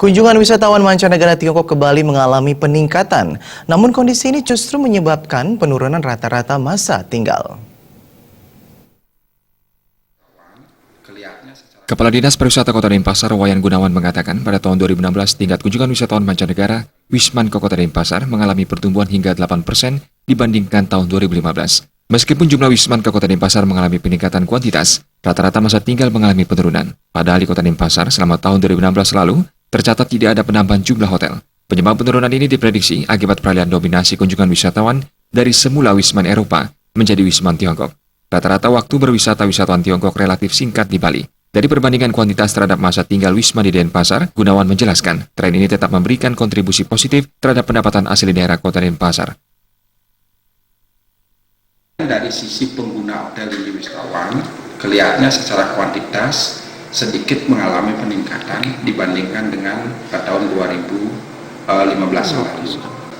Kunjungan wisatawan mancanegara Tiongkok ke Bali mengalami peningkatan. Namun kondisi ini justru menyebabkan penurunan rata-rata masa tinggal. Kepala Dinas Pariwisata Kota Denpasar, Wayan Gunawan mengatakan pada tahun 2016 tingkat kunjungan wisatawan mancanegara Wisman ke Kota Denpasar mengalami pertumbuhan hingga 8% dibandingkan tahun 2015. Meskipun jumlah Wisman ke Kota Denpasar mengalami peningkatan kuantitas, rata-rata masa tinggal mengalami penurunan. Padahal di Kota Denpasar selama tahun 2016 lalu, tercatat tidak ada penambahan jumlah hotel. Penyebab penurunan ini diprediksi akibat peralihan dominasi kunjungan wisatawan dari semula Wisman Eropa menjadi Wisman Tiongkok. Rata-rata waktu berwisata wisatawan Tiongkok relatif singkat di Bali. Dari perbandingan kuantitas terhadap masa tinggal Wisman di Denpasar, Gunawan menjelaskan, tren ini tetap memberikan kontribusi positif terhadap pendapatan asli daerah Kota Denpasar. Dari sisi pengguna hotel di wisatawan, kelihatannya secara kuantitas sedikit mengalami peningkatan dibandingkan dengan tahun 2015 lalu.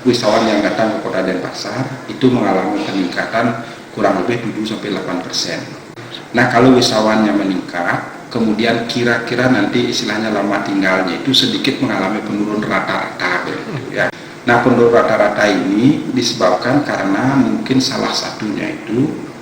Wisatawan yang datang ke Kota Denpasar itu mengalami peningkatan kurang lebih 7-8%. Nah, kalau wisatawan meningkat, kemudian kira-kira nanti istilahnya lama tinggalnya itu sedikit mengalami penurunan rata-rata, ya. Nah, penurunan rata-rata ini disebabkan karena mungkin salah satunya itu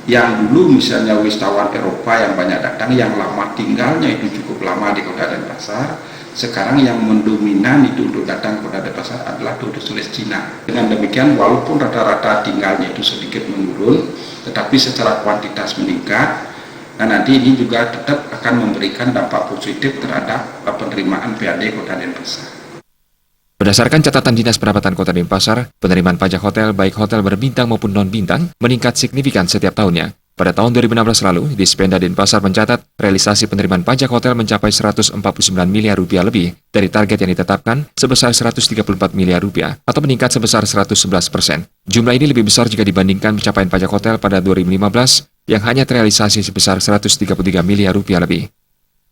yang dulu misalnya wisatawan Eropa yang banyak datang, yang lama tinggalnya itu cukup lama di Kota Denpasar, sekarang yang mendominan itu untuk datang ke Kota Denpasar adalah turis-turis Cina. Dengan demikian, walaupun rata-rata tinggalnya itu sedikit menurun, tetapi secara kuantitas meningkat, dan nanti ini juga tetap akan memberikan dampak positif terhadap penerimaan PAD Kota Denpasar. Berdasarkan catatan Dinas Pendapatan Kota Denpasar, penerimaan pajak hotel baik hotel berbintang maupun non-bintang meningkat signifikan setiap tahunnya. Pada tahun 2016 lalu, Dispenda Denpasar mencatat realisasi penerimaan pajak hotel mencapai 149 miliar rupiah lebih dari target yang ditetapkan sebesar 134 miliar rupiah atau meningkat sebesar 111%. Jumlah ini lebih besar jika dibandingkan pencapaian pajak hotel pada 2015 yang hanya terrealisasi sebesar 133 miliar rupiah lebih.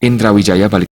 Indra Wijaya, Bali.